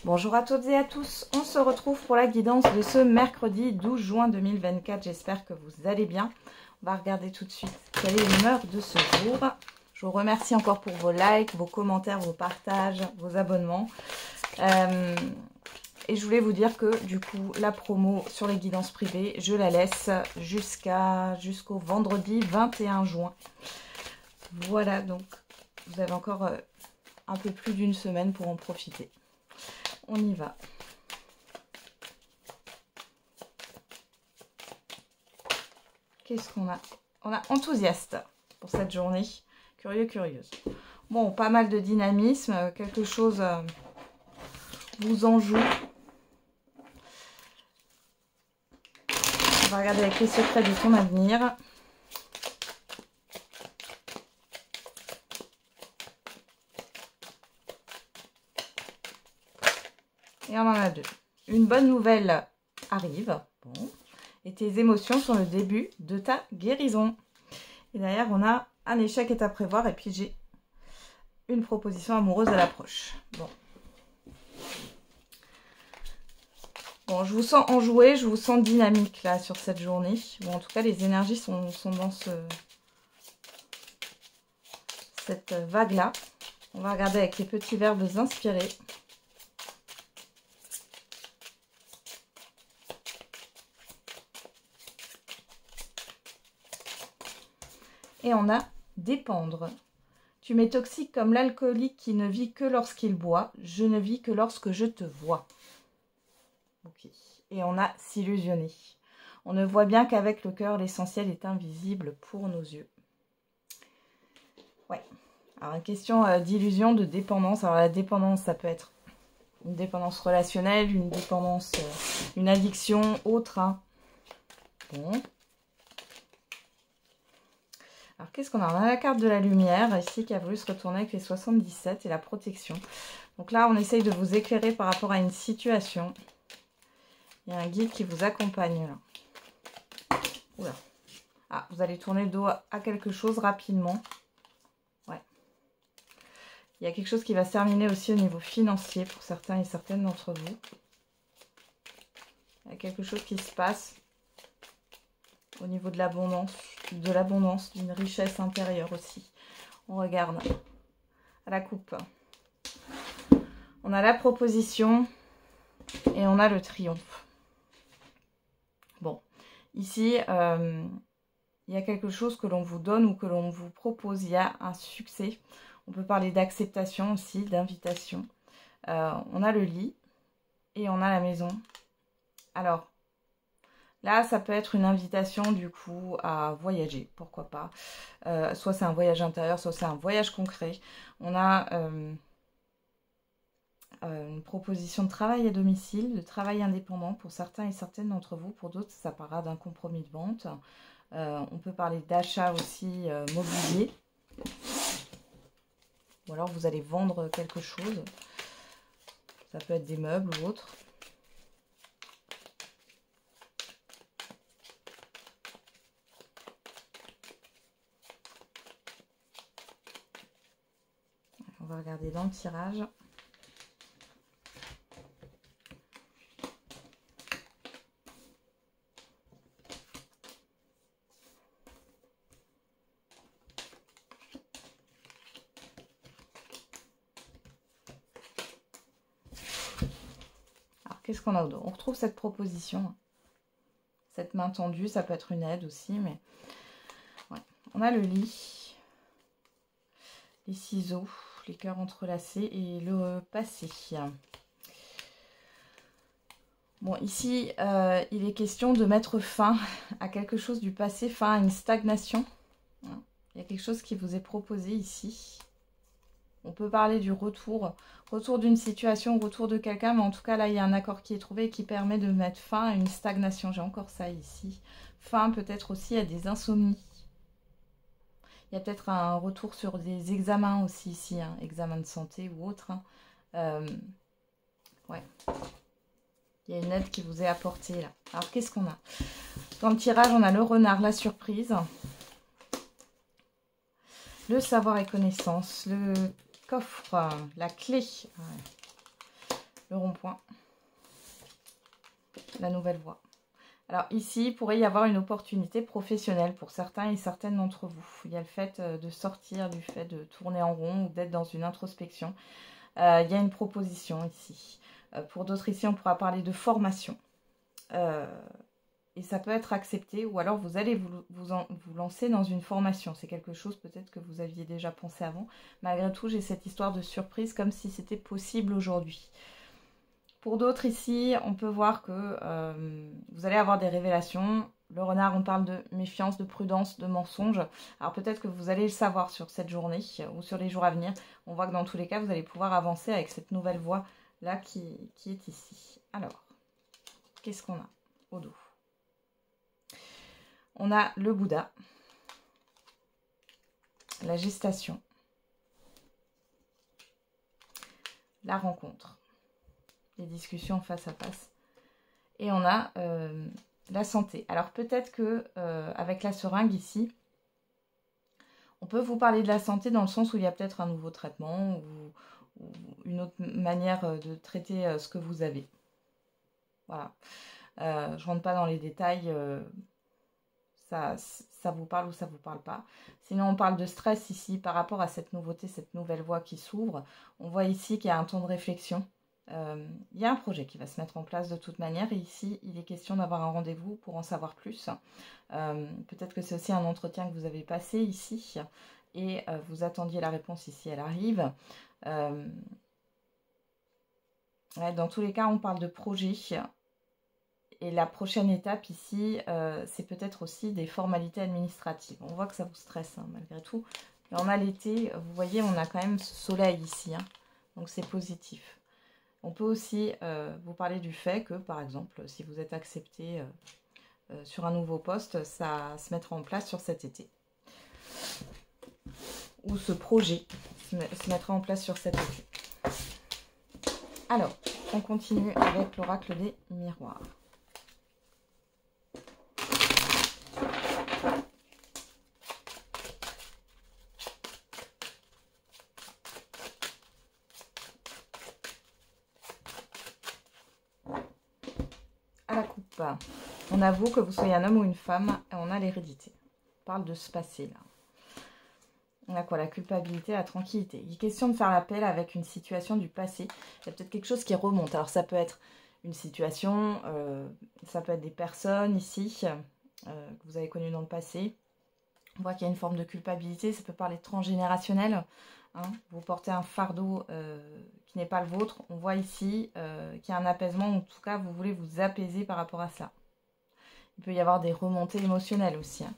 Bonjour à toutes et à tous, on se retrouve pour la guidance de ce mercredi 12 juin 2024. J'espère que vous allez bien. On va regarder tout de suite quelle est l'humeur de ce jour. Je vous remercie encore pour vos likes, vos commentaires, vos partages, vos abonnements. Et je voulais vous dire que du coup, la promo sur les guidances privées, je la laisse jusqu'au vendredi 21 juin. Voilà, donc vous avez encore un peu plus d'une semaine pour en profiter. On y va. Qu'est-ce qu'on a? On a enthousiaste pour cette journée. Curieux, curieuse. Bon, pas mal de dynamisme. Quelque chose vous en joue. On va regarder avec les secrets de ton avenir. Et on en a deux. Une bonne nouvelle arrive. Bon. Et tes émotions sont le début de ta guérison. Et derrière, on a un échec est à prévoir. Et puis, j'ai une proposition amoureuse à l'approche. Bon. Bon, je vous sens enjoué, je vous sens dynamique là sur cette journée. Bon, en tout cas, les énergies sont dans cette vague-là. On va regarder avec les petits verbes inspirés. Et on a dépendre. Tu m'es toxique comme l'alcoolique qui ne vit que lorsqu'il boit. Je ne vis que lorsque je te vois. Ok. Et on a s'illusionner. On ne voit bien qu'avec le cœur, l'essentiel est invisible pour nos yeux. Ouais. Alors, une question d'illusion, de dépendance. Alors, la dépendance, ça peut être une dépendance relationnelle, une dépendance, une addiction, autre. Hein. Bon. Alors, qu'est-ce qu'on a? On a la carte de la lumière, ici, qui a voulu se retourner avec les 77 et la protection. Donc là, on essaye de vous éclairer par rapport à une situation. Il y a un guide qui vous accompagne, là. Oula. Ah, vous allez tourner le dos à quelque chose rapidement. Ouais. Il y a quelque chose qui va se terminer aussi au niveau financier pour certains et certaines d'entre vous. Il y a quelque chose qui se passe au niveau de l'abondance, d'une richesse intérieure aussi. On regarde à la coupe. On a la proposition et on a le triomphe. Bon, ici, il y a quelque chose que l'on vous donne ou que l'on vous propose. Il y a un succès. On peut parler d'acceptation aussi, d'invitation. On a le lit et on a la maison. Alors, là, ça peut être une invitation du coup à voyager, pourquoi pas. Soit c'est un voyage intérieur, soit c'est un voyage concret. On a une proposition de travail à domicile, de travail indépendant pour certains et certaines d'entre vous. Pour d'autres, ça parlera d'un compromis de vente. On peut parler d'achat aussi mobilier. Ou alors vous allez vendre quelque chose. Ça peut être des meubles ou autre. On va regarder dans le tirage. Alors, qu'est-ce qu'on a au dos? On retrouve cette proposition. Cette main tendue, ça peut être une aide aussi, mais... Ouais. On a le lit, les ciseaux, les cœurs entrelacés et le passé. Bon, ici, il est question de mettre fin à quelque chose du passé, fin à une stagnation. Il y a quelque chose qui vous est proposé ici. On peut parler du retour d'une situation, retour de quelqu'un, mais en tout cas, là, il y a un accord qui est trouvé et qui permet de mettre fin à une stagnation. J'ai encore ça ici. Fin peut-être aussi à des insomnies. Il y a peut-être un retour sur des examens aussi ici, hein, examen de santé ou autre. Hein. Ouais. Il y a une aide qui vous est apportée là. Alors, qu'est-ce qu'on a? Dans le tirage, on a le renard, la surprise. Le savoir et connaissance. Le coffre, la clé. le rond-point, la nouvelle voie. Alors ici, il pourrait y avoir une opportunité professionnelle pour certains et certaines d'entre vous. Il y a le fait de sortir du fait de tourner en rond ou d'être dans une introspection. Il y a une proposition ici. Pour d'autres ici, on pourra parler de formation. Et ça peut être accepté, ou alors vous allez vous lancer dans une formation. C'est quelque chose peut-être que vous aviez déjà pensé avant. Malgré tout, j'ai cette histoire de surprise comme si c'était possible aujourd'hui. Pour d'autres ici, on peut voir que vous allez avoir des révélations. Le renard, on parle de méfiance, de prudence, de mensonge. Alors peut-être que vous allez le savoir sur cette journée ou sur les jours à venir. On voit que dans tous les cas, vous allez pouvoir avancer avec cette nouvelle voie là qui est ici. Alors, qu'est-ce qu'on a au dos? On a le Bouddha, la gestation, la rencontre, les discussions face à face. Et on a la santé. Alors peut-être que avec la seringue ici, on peut vous parler de la santé dans le sens où il y a peut-être un nouveau traitement ou une autre manière de traiter ce que vous avez. Voilà. Je ne rentre pas dans les détails. Ça vous parle ou ça vous parle pas. Sinon, on parle de stress ici par rapport à cette nouveauté, cette nouvelle voie qui s'ouvre. On voit ici qu'il y a un temps de réflexion. Il y a un projet qui va se mettre en place de toute manière. Et ici, il est question d'avoir un rendez-vous pour en savoir plus. Peut-être que c'est aussi un entretien que vous avez passé ici. Et vous attendiez la réponse ici, elle arrive. Ouais, dans tous les cas, on parle de projet. Et la prochaine étape ici, c'est peut-être aussi des formalités administratives. On voit que ça vous stresse hein, malgré tout. Et on a l'été, vous voyez, on a quand même ce soleil ici. Hein, donc c'est positif. On peut aussi vous parler du fait que, par exemple, si vous êtes accepté sur un nouveau poste, ça se mettra en place sur cet été. Ou ce projet se mettra en place sur cet été. Alors, on continue avec l'oracle des miroirs. À la coupe, on avoue que vous soyez un homme ou une femme et on a l'hérédité. On parle de se passer là. On a quoi? La culpabilité, la tranquillité. Il est question de faire l'appel avec une situation du passé. Il y a peut-être quelque chose qui remonte. Alors ça peut être une situation, ça peut être des personnes ici que vous avez connues dans le passé. On voit qu'il y a une forme de culpabilité. Ça peut parler de transgénérationnel. Hein. Vous portez un fardeau qui n'est pas le vôtre. On voit ici qu'il y a un apaisement. En tout cas, vous voulez vous apaiser par rapport à ça. Il peut y avoir des remontées émotionnelles aussi. Hein.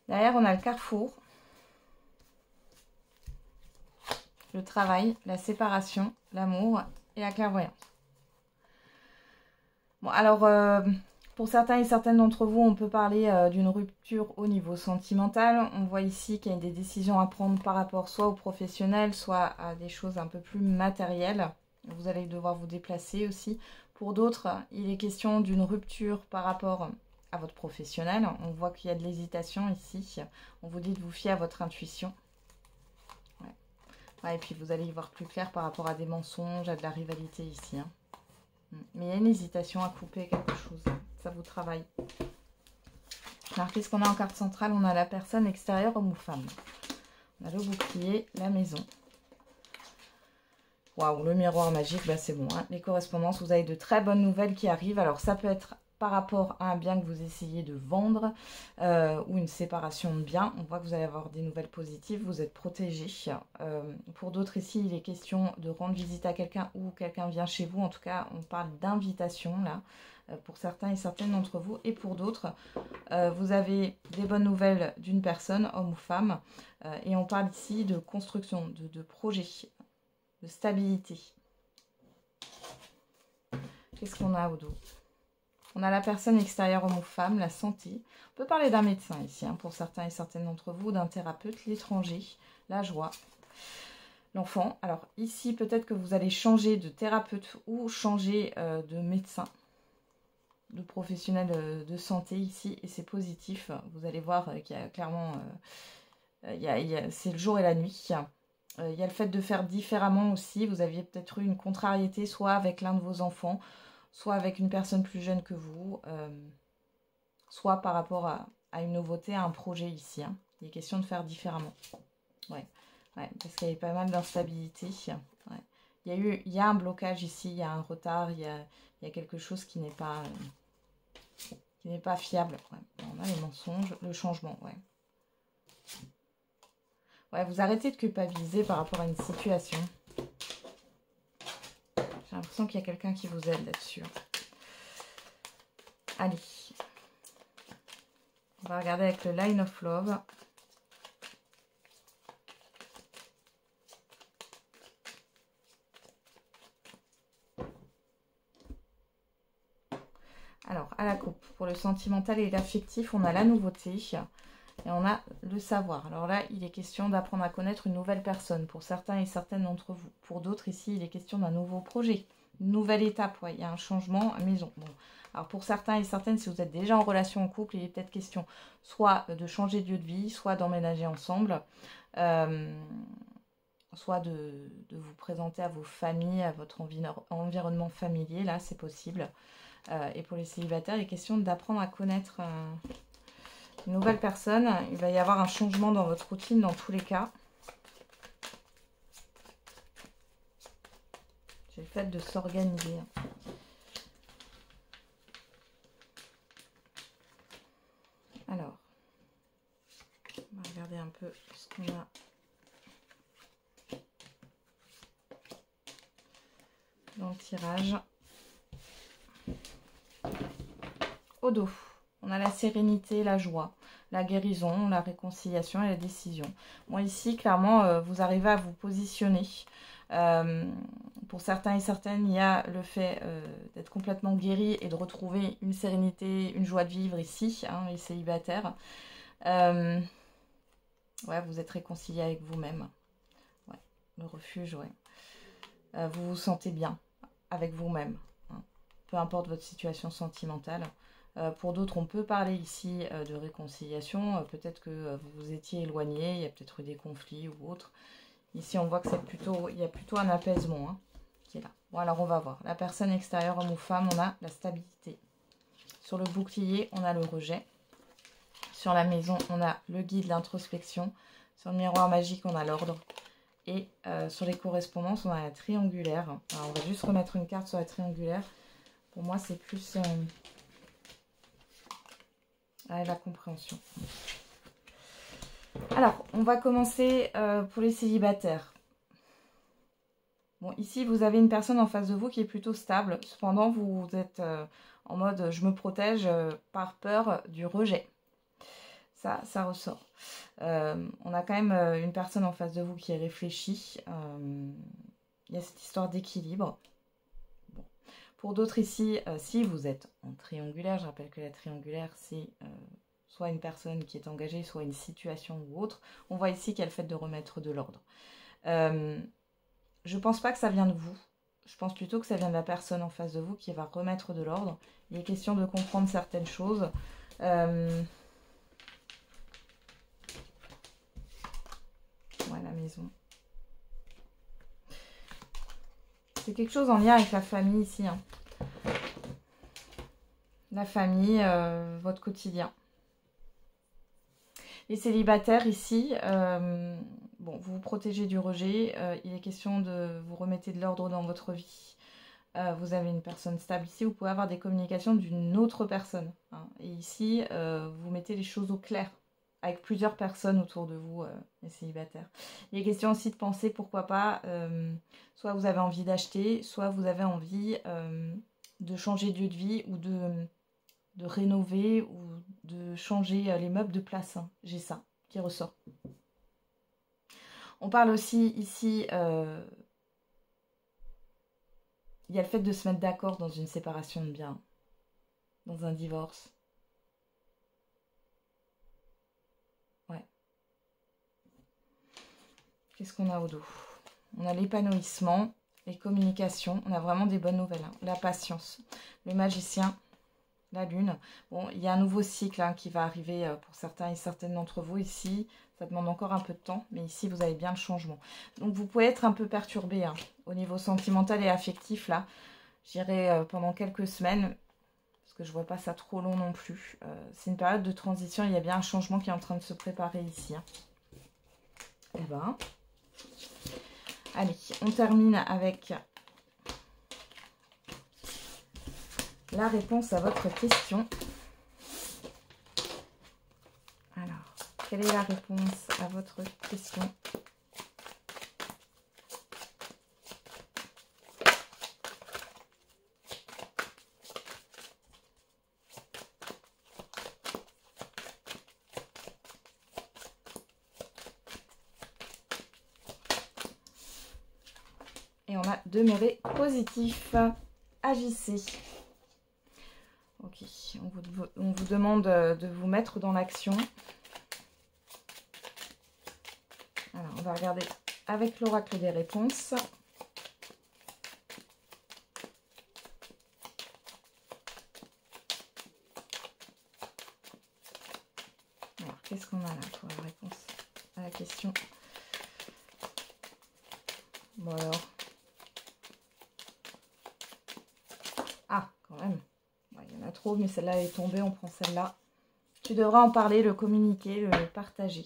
Derrière, on a le carrefour, le travail, la séparation, l'amour et la clairvoyance. Bon, alors, pour certains et certaines d'entre vous, on peut parler d'une rupture au niveau sentimental. On voit ici qu'il y a des décisions à prendre par rapport soit au professionnel, soit à des choses un peu plus matérielles. Vous allez devoir vous déplacer aussi. Pour d'autres, il est question d'une rupture par rapport à votre professionnel. On voit qu'il y a de l'hésitation ici. On vous dit de vous fier à votre intuition. Ouais. Ouais, et puis vous allez y voir plus clair par rapport à des mensonges, à de la rivalité ici. Hein. Mais il y a une hésitation à couper quelque chose. Ça vous travaille. Alors qu'est-ce qu'on a en carte centrale? On a la personne extérieure, homme ou femme. On a le bouclier, la maison. Waouh, le miroir magique, bah c'est bon. Hein. Les correspondances, vous avez de très bonnes nouvelles qui arrivent. Alors ça peut être par rapport à un bien que vous essayez de vendre ou une séparation de biens. On voit que vous allez avoir des nouvelles positives, vous êtes protégé. Pour d'autres ici, il est question de rendre visite à quelqu'un ou quelqu'un vient chez vous. En tout cas, on parle d'invitation là, pour certains et certaines d'entre vous. Et pour d'autres, vous avez des bonnes nouvelles d'une personne, homme ou femme. Et on parle ici de construction, de projet, de stabilité. Qu'est-ce qu'on a au dos? On a la personne extérieure homme ou femme, la santé. On peut parler d'un médecin ici, hein, pour certains et certaines d'entre vous, d'un thérapeute, l'étranger, la joie, l'enfant. Alors ici, peut-être que vous allez changer de thérapeute ou changer de médecin, de professionnel de santé ici, et c'est positif. Vous allez voir qu'il y a clairement, c'est le jour et la nuit. Il y a le fait de faire différemment aussi. Vous aviez peut-être eu une contrariété, soit avec l'un de vos enfants, soit avec une personne plus jeune que vous, soit par rapport à une nouveauté, à un projet ici. Hein. Il est question de faire différemment. Ouais, parce qu'il y avait pas mal d'instabilité. Ouais. Il y a un blocage ici, il y a un retard, il y a quelque chose qui n'est pas fiable. Ouais. On a les mensonges, le changement, ouais. Ouais, vous arrêtez de culpabiliser par rapport à une situation. J'ai l'impression qu'il y a quelqu'un qui vous aide là-dessus. Allez. On va regarder avec le Line of Love. Alors, à la coupe, pour le sentimental et l'affectif, on a la nouveauté et on a le savoir. Alors là, il est question d'apprendre à connaître une nouvelle personne pour certains et certaines d'entre vous. Pour d'autres, ici, il est question d'un nouveau projet, une nouvelle étape. Ouais, il y a un changement à maison. Bon. Alors, pour certains et certaines, si vous êtes déjà en relation en couple, il est peut-être question soit de changer de lieu de vie, soit d'emménager ensemble, soit de vous présenter à vos familles, à votre environnement familier. Là, c'est possible. Et pour les célibataires, il est question d'apprendre à connaître une nouvelle personne. Il va y avoir un changement dans votre routine dans tous les cas. C'est le fait de s'organiser. Alors, on va regarder un peu ce qu'on a. Dans le tirage. Au dos, on a la sérénité, la joie, la guérison, la réconciliation et la décision. Bon, ici, clairement, vous arrivez à vous positionner. Pour certains et certaines, il y a le fait d'être complètement guéri et de retrouver une sérénité, une joie de vivre ici, hein, les célibataires. Ouais, vous êtes réconcilié avec vous-même. Ouais, le refuge, ouais. Vous vous sentez bien avec vous-même, hein, peu importe votre situation sentimentale. Pour d'autres, on peut parler ici de réconciliation. Peut-être que vous vous étiez éloigné, il y a peut-être eu des conflits ou autre. Ici, on voit que il y a plutôt un apaisement, hein, qui est là. Bon, alors on va voir. La personne extérieure, homme ou femme, on a la stabilité. Sur le bouclier, on a le rejet. Sur la maison, on a le guide, l'introspection. Sur le miroir magique, on a l'ordre. Et sur les correspondances, on a la triangulaire. Alors, on va juste remettre une carte sur la triangulaire. Pour moi, c'est plus... la compréhension. Alors, on va commencer pour les célibataires. Bon, ici, vous avez une personne en face de vous qui est plutôt stable. Cependant, vous êtes en mode « je me protège par peur du rejet ». Ça ressort. On a quand même une personne en face de vous qui est réfléchie. Il y a cette histoire d'équilibre. Bon. Pour d'autres ici, si vous êtes en triangulaire, je rappelle que la triangulaire, c'est soit une personne qui est engagée, soit une situation ou autre. On voit ici qu'il y a le fait de remettre de l'ordre. Je ne pense pas que ça vient de vous. Je pense plutôt que ça vient de la personne en face de vous qui va remettre de l'ordre. Il est question de comprendre certaines choses. Ouais, la maison. C'est quelque chose en lien avec la famille ici. Hein. La famille, votre quotidien. Les célibataires ici, bon, vous vous protégez du rejet. Il est question de vous remettre de l'ordre dans votre vie. Vous avez une personne stable ici. Vous pouvez avoir des communications d'une autre personne. Hein. Et ici, vous mettez les choses au clair avec plusieurs personnes autour de vous, les célibataires. Il est question aussi de penser, pourquoi pas, soit vous avez envie d'acheter, soit vous avez envie de changer de lieu de vie ou de rénover ou de changer les meubles de place. Hein. J'ai ça qui ressort. On parle aussi ici il y a le fait de se mettre d'accord dans une séparation de biens, dans un divorce. Ouais. Qu'est-ce qu'on a au dos? On a l'épanouissement, les communications. On a vraiment des bonnes nouvelles. Hein. La patience, le magicien, la lune. Bon, il y a un nouveau cycle hein, qui va arriver pour certains et certaines d'entre vous ici. Ça demande encore un peu de temps, mais ici, vous avez bien le changement. Donc, vous pouvez être un peu perturbé hein, au niveau sentimental et affectif, là. J'irai pendant quelques semaines, parce que je ne vois pas ça trop long non plus. C'est une période de transition, il y a bien un changement qui est en train de se préparer ici. Hein. Eh ben, allez, on termine avec la réponse à votre question. Alors, quelle est la réponse à votre question? Et on a demeuré positif. Agissez. Ok, on vous demande de vous mettre dans l'action. Alors, on va regarder avec l'oracle des réponses. Alors, qu'est-ce qu'on a là pour la réponse à la question? Bon alors. Ah, quand même. Il y en a trop, mais celle-là est tombée, on prend celle-là. Tu devras en parler, le communiquer, le partager.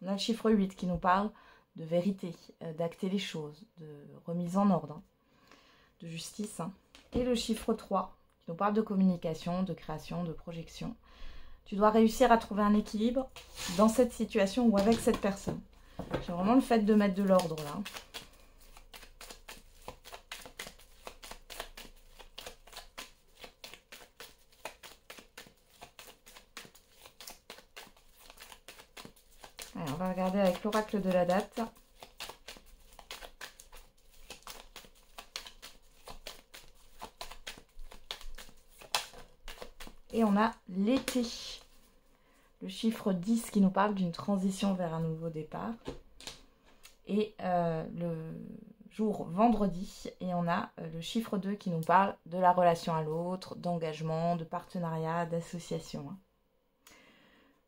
On a le chiffre 8 qui nous parle de vérité, d'acter les choses, de remise en ordre, hein, de justice. Hein. Et le chiffre 3 qui nous parle de communication, de création, de projection. Tu dois réussir à trouver un équilibre dans cette situation ou avec cette personne. C'est vraiment le fait de mettre de l'ordre là. Alors, on va regarder avec l'oracle de la date. Et on a l'été. Le chiffre 10 qui nous parle d'une transition vers un nouveau départ. Et le jour vendredi. Et on a le chiffre 2 qui nous parle de la relation à l'autre, d'engagement, de partenariat, d'association.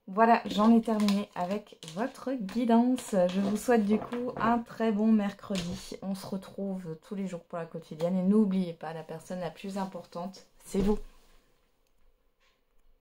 Voilà, j'en ai terminé avec votre guidance. Je vous souhaite du coup un très bon mercredi. On se retrouve tous les jours pour la quotidienne. Et n'oubliez pas, la personne la plus importante, c'est vous.